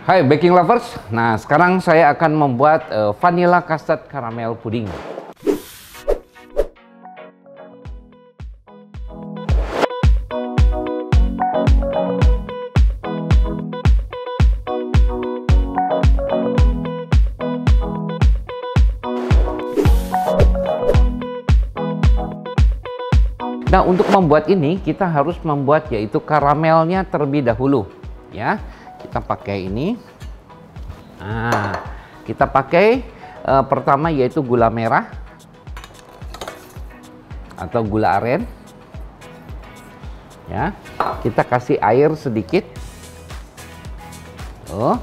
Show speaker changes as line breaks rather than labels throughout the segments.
Hai baking lovers, nah sekarang saya akan membuat vanilla custard caramel pudding. Nah, untuk membuat ini kita harus membuat yaitu karamelnya terlebih dahulu, ya. Kita pakai ini. Nah, kita pakai pertama yaitu gula merah atau gula aren. Ya, kita kasih air sedikit. Oh,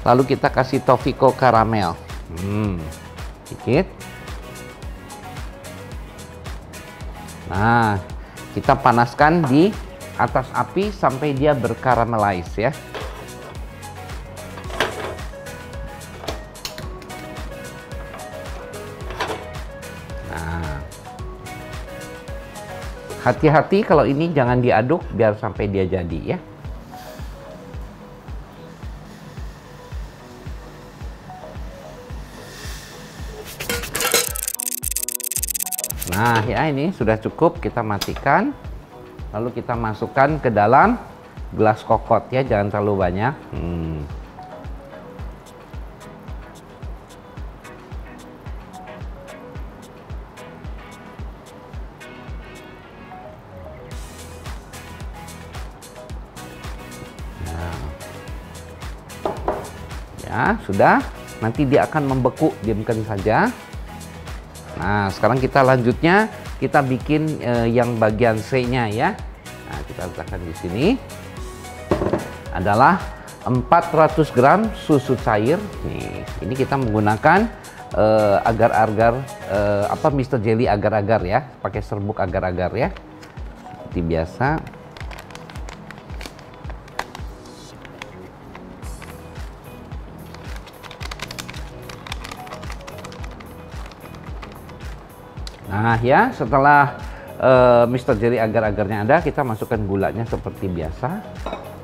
lalu kita kasih Toffico karamel. Sedikit. Nah, kita panaskan di atas api sampai dia berkaramelize ya. Nah, hati-hati kalau ini jangan diaduk biar sampai dia jadi ya. Nah ya, ini sudah cukup, kita matikan. Lalu kita masukkan ke dalam gelas kokot ya, jangan terlalu banyak. Nah. Ya sudah, nanti dia akan membeku, diamkan saja. Nah, sekarang kita lanjutnya kita bikin yang bagian C-nya ya. Nah, kita letakkan di sini adalah 400 gram susu cair. Nih, ini kita menggunakan agar-agar Mr. Jelly agar-agar ya, pakai serbuk agar-agar ya. Seperti biasa. Nah ya, setelah Mr. Jelly agar-agarnya ada, kita masukkan gulanya seperti biasa.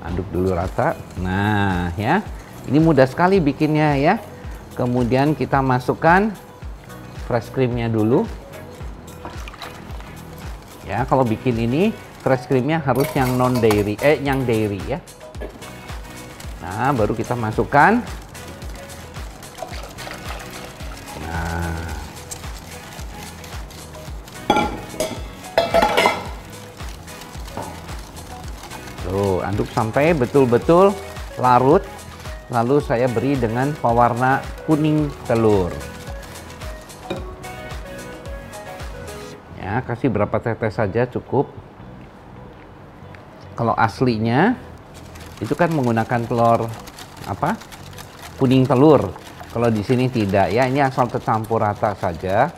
Aduk dulu rata. Nah ya, ini mudah sekali bikinnya ya. Kemudian kita masukkan fresh creamnya dulu. Ya, kalau bikin ini fresh creamnya harus yang non dairy, yang dairy ya. Nah, baru kita masukkan. Tuh, aduk sampai betul-betul larut. Lalu saya beri dengan pewarna kuning telur. Ya, kasih berapa tetes saja cukup. Kalau aslinya itu kan menggunakan telur kuning telur. Kalau di sini tidak ya, ini asal tercampur rata saja.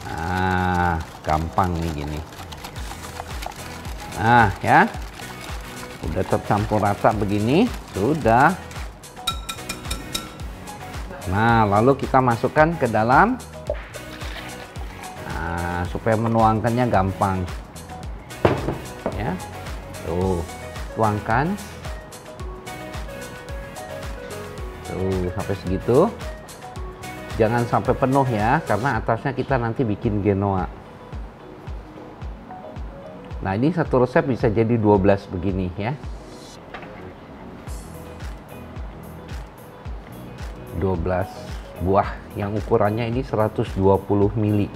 Nah, gampang nih gini. Nah ya, udah tercampur rata begini, sudah. Nah, lalu kita masukkan ke dalam, nah, supaya menuangkannya gampang ya. Tuh, tuangkan tuh sampai segitu, jangan sampai penuh ya, karena atasnya kita nanti bikin genoa. Nah, ini satu resep bisa jadi 12 begini ya. 12 buah yang ukurannya ini 120 mili.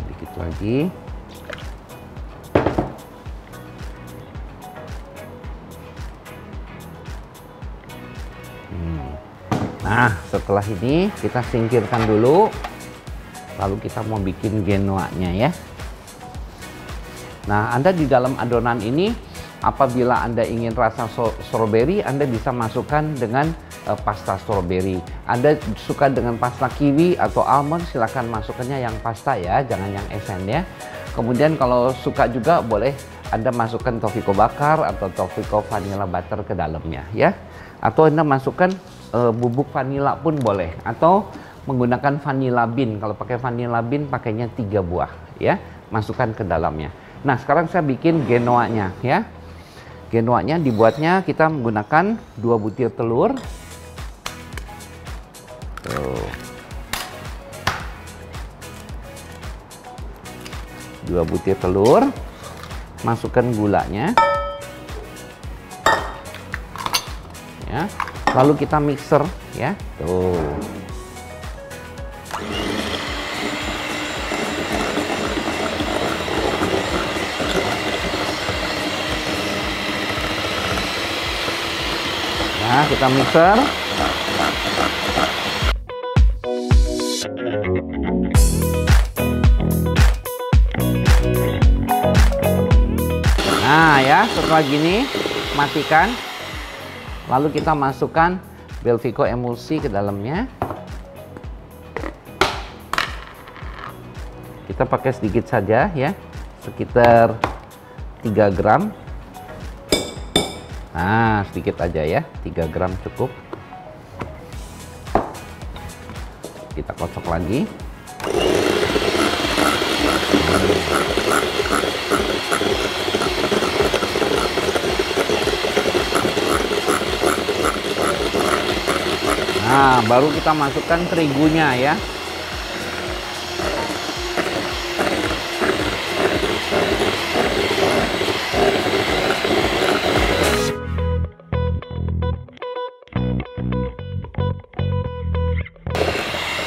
Dikit lagi. Nah, setelah ini kita singkirkan dulu. Lalu kita mau bikin genoa-nya ya. Nah, Anda di dalam adonan ini, apabila Anda ingin rasa strawberry, Anda bisa masukkan dengan pasta strawberry. Anda suka dengan pasta kiwi atau almond, silakan masukkannya yang pasta ya, jangan yang esen ya. Kemudian kalau suka juga boleh Anda masukkan Toffico bakar atau Toffico vanilla butter ke dalamnya ya. Atau Anda masukkan bubuk vanila pun boleh, atau menggunakan vanilla bean. Kalau pakai vanilla bean pakainya 3 buah ya, masukkan ke dalamnya. Nah, sekarang saya bikin genoa-nya ya. Genoa-nya dibuatnya kita menggunakan 2 butir telur. Tuh. 2 butir telur, masukkan gulanya ya, lalu kita mixer ya. Tuh. Nah, kita mixer. Nah ya, setelah gini matikan, lalu kita masukkan Belvico emulsi ke dalamnya. Kita pakai sedikit saja ya, sekitar 3 gram. Nah, sedikit aja ya, 3 gram cukup. Kita kocok lagi. Nah, baru kita masukkan terigunya ya.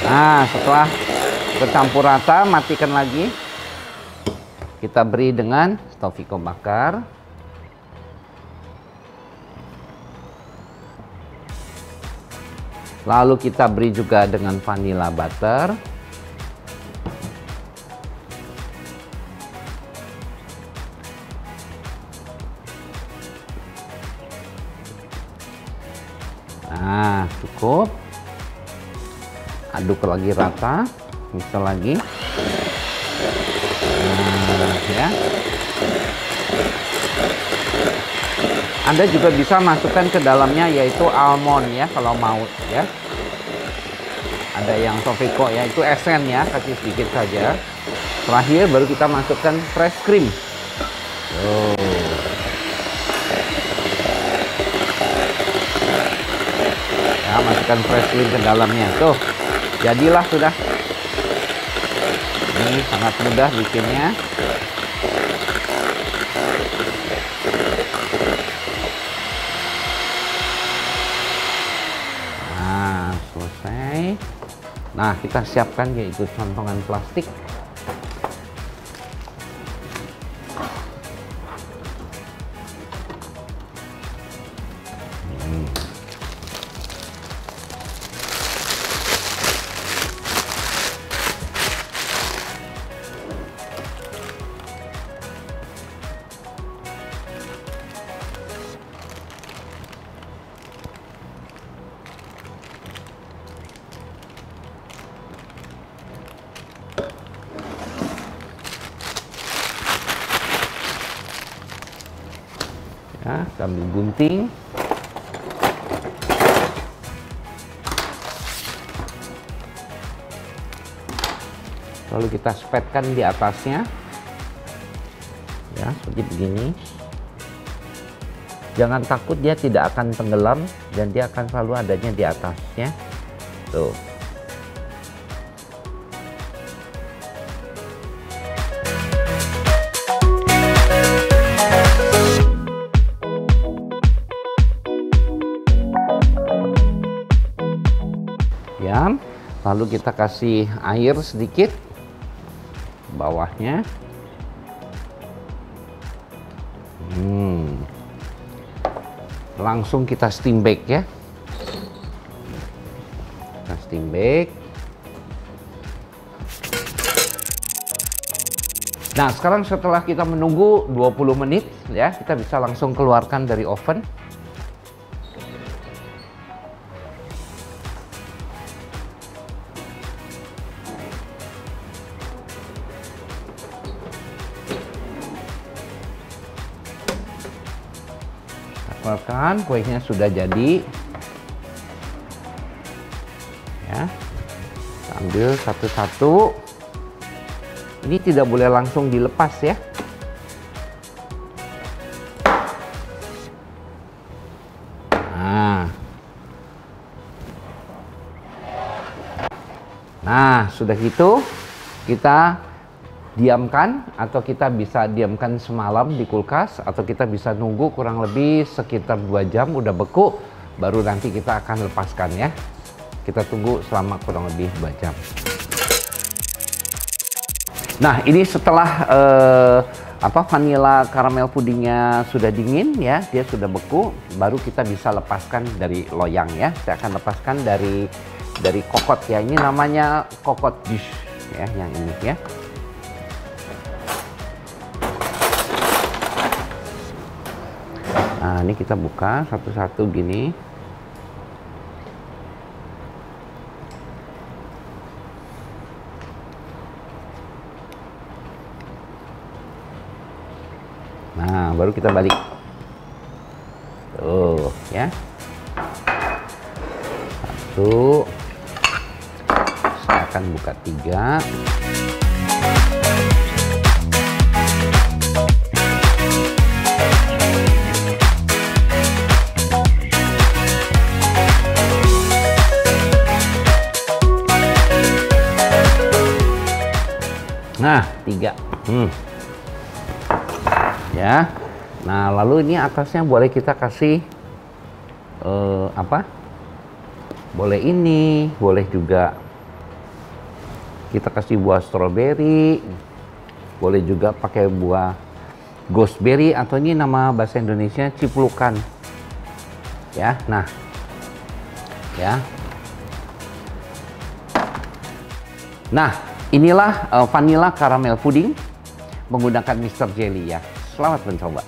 Nah, setelah bercampur rata, matikan lagi. Kita beri dengan taufico bakar. Lalu kita beri juga dengan vanilla butter. Nah, cukup. Aduk lagi rata, mixer lagi. Nah, ya. Anda juga bisa masukkan ke dalamnya yaitu almond ya kalau mau ya. Ada yang taufico ya, itu esen ya, kasih sedikit saja. Terakhir baru kita masukkan fresh cream. Oh. Ya, masukkan fresh cream ke dalamnya. Tuh, jadilah sudah. Ini sangat mudah bikinnya. Selesai. Nah, kita siapkan yaitu cantongan plastik. Ya, sambil gunting. Lalu kita spetkan di atasnya. Ya, seperti begini. Jangan takut, dia tidak akan tenggelam dan dia akan selalu adanya di atasnya. Tuh. Ya, lalu kita kasih air sedikit bawahnya. Langsung kita steam bake ya. Kita steam bake. Nah, sekarang setelah kita menunggu 20 menit ya, kita bisa langsung keluarkan dari oven. Keluarkan, kuenya sudah jadi ya. ambil satu-satu. Ini tidak boleh langsung dilepas ya. Nah, sudah gitu kita diamkan, atau kita bisa diamkan semalam di kulkas, atau kita bisa nunggu kurang lebih sekitar 2 jam udah beku, baru nanti kita akan lepaskan ya. Kita tunggu selama kurang lebih 2 jam. Nah, ini setelah vanila karamel pudingnya sudah dingin ya, dia sudah beku, baru kita bisa lepaskan dari loyang ya. Saya akan lepaskan dari kokot ya. Ini namanya kokot dish ya, yang ini ya. Nah, ini kita buka satu-satu gini. Nah, baru kita balik. Tuh, ya. Satu. Saya akan buka 3. Nah, 3. Ya. Nah, lalu ini atasnya boleh kita kasih boleh ini, boleh juga kita kasih buah stroberi, boleh juga pakai buah gooseberry, atau ini nama bahasa Indonesia ciplukan. Ya, nah. Ya. Nah, inilah vanilla caramel pudding menggunakan Mr. Jelly ya. Selamat mencoba.